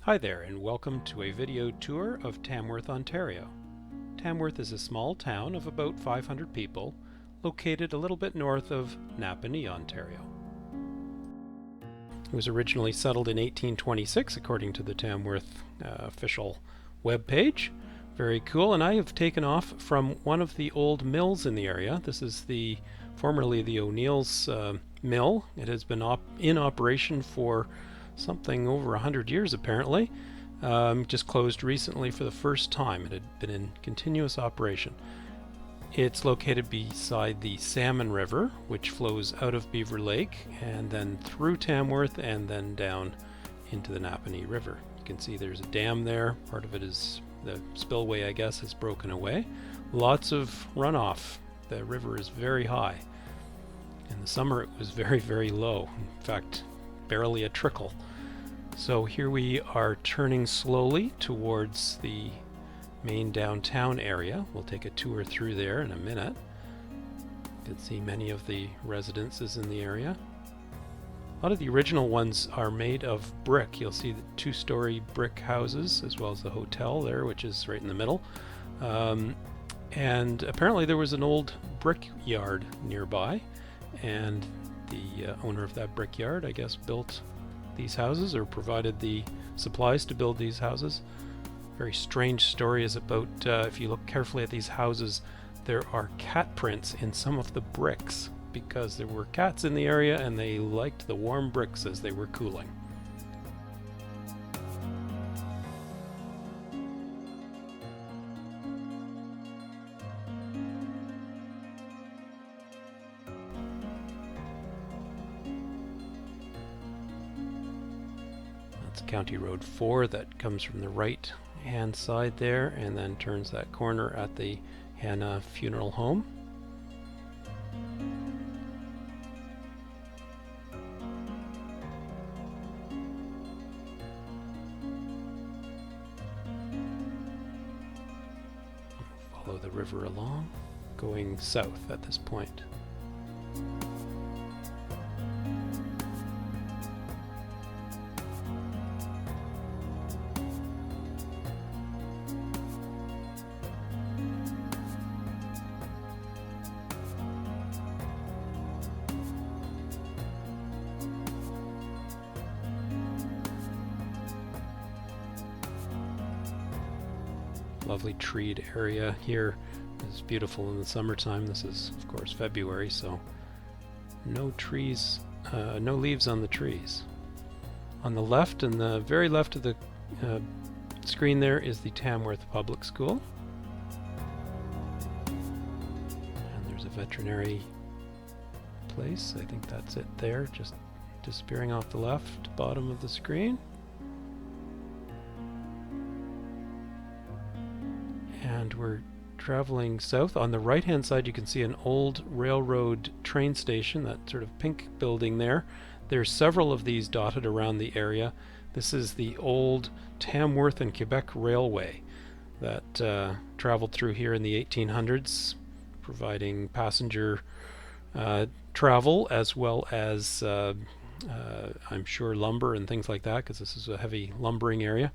Hi there, and welcome to a video tour of Tamworth, Ontario. Tamworth is a small town of about 500 people, located a little bit north of Napanee, Ontario. It was originally settled in 1826, according to the Tamworth official web page. Very cool, and I have taken off from one of the old mills in the area. This is formerly the O'Neill's mill. It has been in operation for something over 100 years apparently. Just closed recently for the first time. It had been in continuous operation. It's located beside the Salmon River, which flows out of Beaver Lake and then through Tamworth and then down into the Napanee River. You can see there's a dam there. Part of it is the spillway, I guess, is broken away. Lots of runoff. The river is very high. In the summer it was very, very low. In fact, barely a trickle. So here we are turning slowly towards the main downtown area. We'll take a tour through there in a minute. You can see many of the residences in the area. A lot of the original ones are made of brick. You'll see the two-story brick houses as well as the hotel there, which is right in the middle. And apparently there was an old brick yard nearby, and the owner of that brickyard, I guess, built these houses or provided the supplies to build these houses. Very strange story is about, if you look carefully at these houses, there are cat prints in some of the bricks because there were cats in the area and they liked the warm bricks as they were cooling. That's County Road 4 that comes from the right hand side there and then turns that corner at the Hannah Funeral Home. Follow the river along, going south at this point. Lovely treed area here. It's beautiful in the summertime. This is, of course, February, so no trees, no leaves on the trees. On the left, and the very left of the screen there, is the Tamworth Public School. And there's a veterinary place. I think that's it there, just disappearing off the left bottom of the screen. And we're traveling south. On the right hand side you can see an old railroad train station, that sort of pink building there. There's several of these dotted around the area. This is the old Tamworth and Quebec Railway that traveled through here in the 1800s, providing passenger travel as well as I'm sure lumber and things like that, because this is a heavy lumbering area.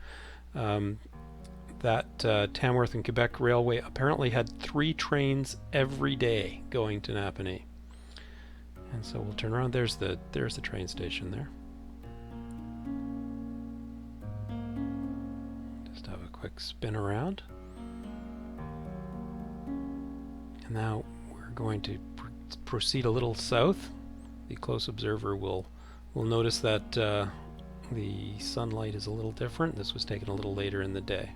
That Tamworth and Quebec Railway apparently had 3 trains every day going to Napanee. And so we'll turn around. There's the train station there. Just have a quick spin around. And now we're going to proceed a little south. The close observer will notice that the sunlight is a little different. This was taken a little later in the day.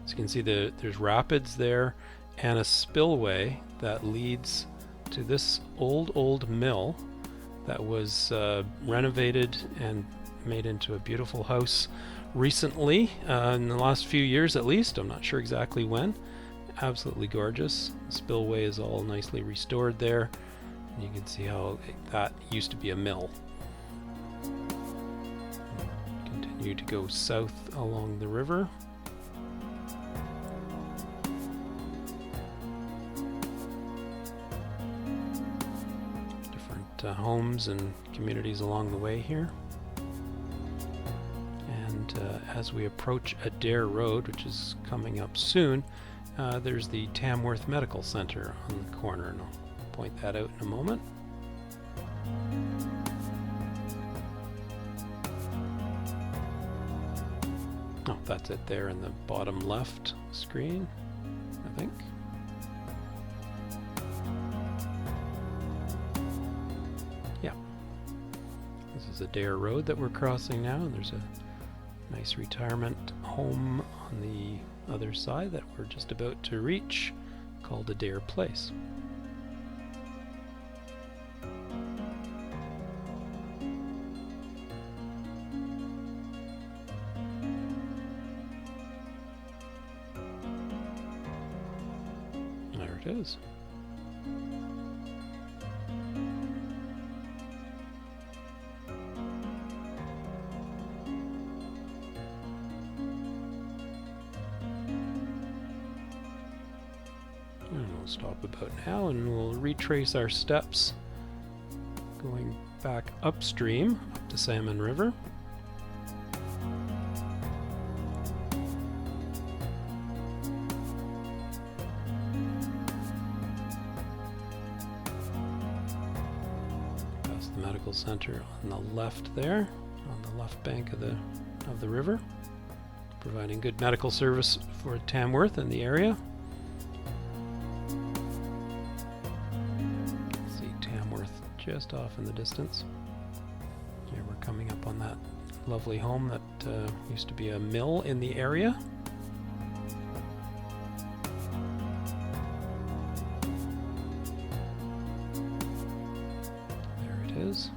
So you can see there's rapids there and a spillway that leads to this old mill that was renovated and made into a beautiful house recently, in the last few years at least. I'm not sure exactly when. Absolutely gorgeous. The spillway is all nicely restored there, and you can see how that used to be a mill. Continue to go south along the river. Homes and communities along the way here, and as we approach Adair Road, which is coming up soon, there's the Tamworth Medical Centre on the corner, and I'll point that out in a moment. Oh, that's it there in the bottom left screen, I think. Yeah. This is Adair Road that we're crossing now, and there's a nice retirement home on the other side that we're just about to reach, called Adair Place. There it is. And we'll stop about now and we'll retrace our steps going back upstream up to Salmon River. Past the medical center on the left there, on the left bank of the river, providing good medical service for Tamworth and the area. Just off in the distance. Here we're coming up on that lovely home that used to be a mill in the area. There it is.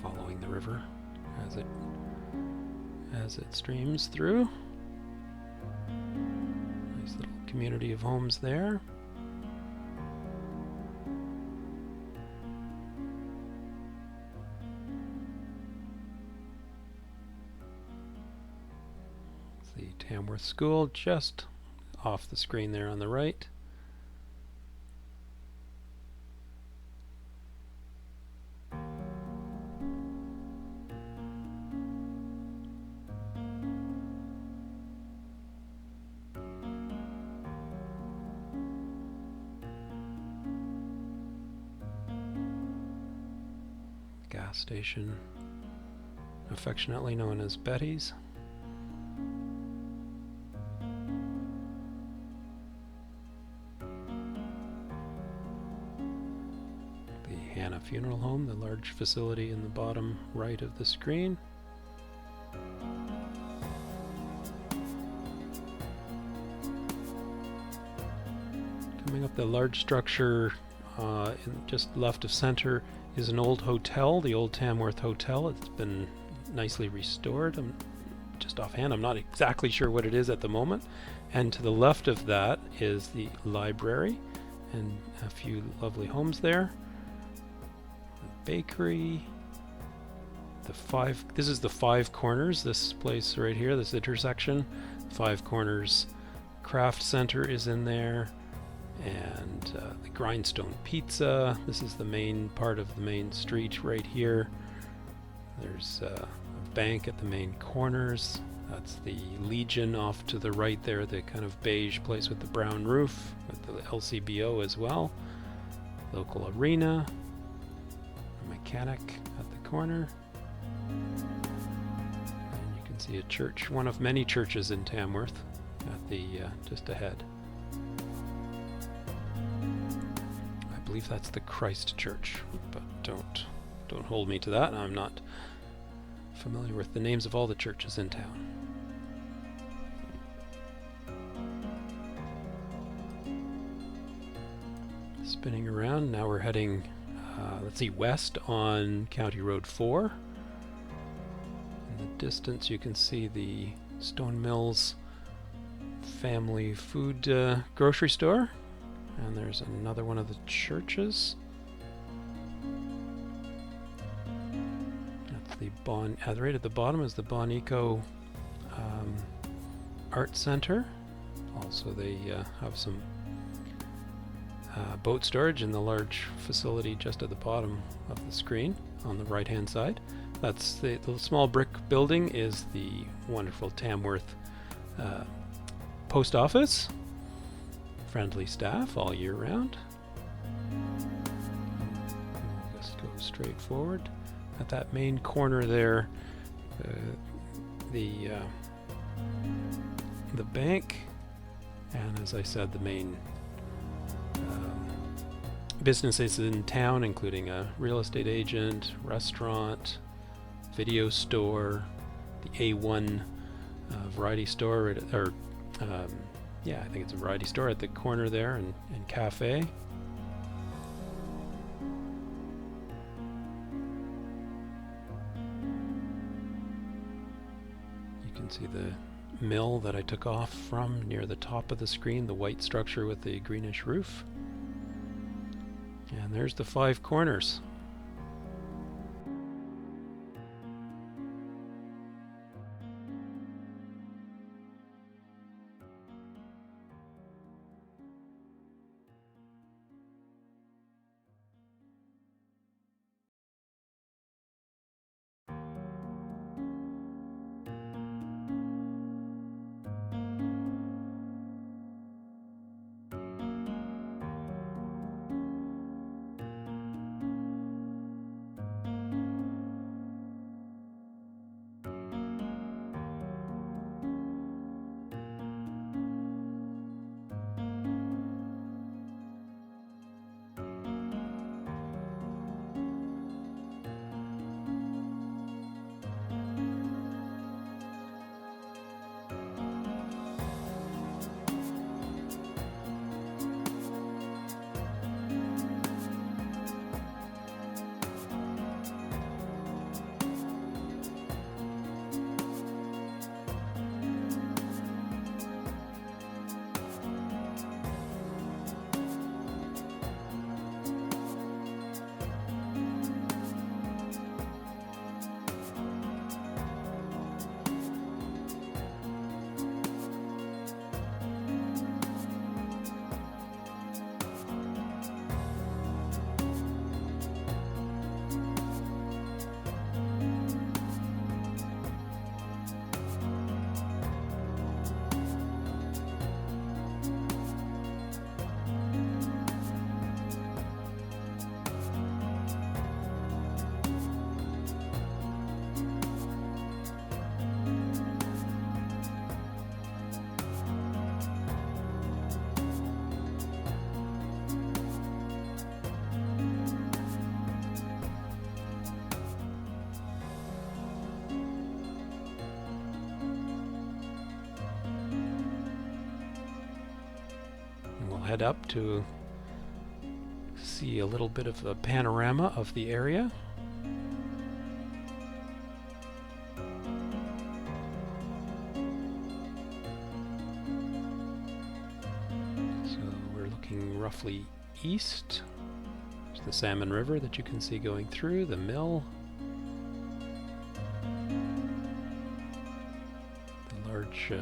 Following the river as it streams through. Nice little community of homes there. It's the Tamworth School just off the screen there on the right. Gas station, affectionately known as Betty's. The Hannah Funeral Home, the large facility in the bottom right of the screen. Coming up, the large structure just left of center is an old hotel, the old Tamworth Hotel. It's been nicely restored. Just offhand, I'm not exactly sure what it is at the moment. And to the left of that is the library and a few lovely homes there. The bakery. This is the Five Corners, this place right here, this intersection. Five Corners Craft Center is in there. And the Grindstone Pizza. This is the main part of the main street right here. There's a bank at the main corners. That's the Legion off to the right there, the kind of beige place with the brown roof, with the LCBO as well. Local arena. A mechanic at the corner. And you can see a church, one of many churches in Tamworth, at the just ahead. I believe that's the Christ Church, but don't hold me to that. I'm not familiar with the names of all the churches in town. Spinning around, now we're heading, let's see, west on County Road 4. In the distance you can see the Stone Mills family food grocery store. And there's another one of the churches. That's the right at the bottom is the Bon Eco Art Center. Also, they have some boat storage in the large facility just at the bottom of the screen on the right hand side. That's the small brick building is the wonderful Tamworth post office. Friendly staff all year round. We'll just go straight forward. At that main corner there, the bank, and as I said, the main businesses in town, including a real estate agent, restaurant, video store, the A1 variety store, yeah, I think it's a variety store at the corner there, and cafe. You can see the mill that I took off from near the top of the screen, the white structure with the greenish roof. And there's the 5 corners. Head up to see a little bit of a panorama of the area. So we're looking roughly east. There's the Salmon River that you can see going through, the mill, the large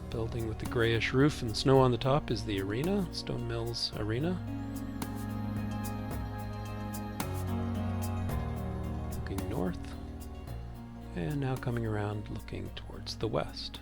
building with the grayish roof and the snow on the top is the arena, Stone Mills Arena. Looking north, and now coming around looking towards the west.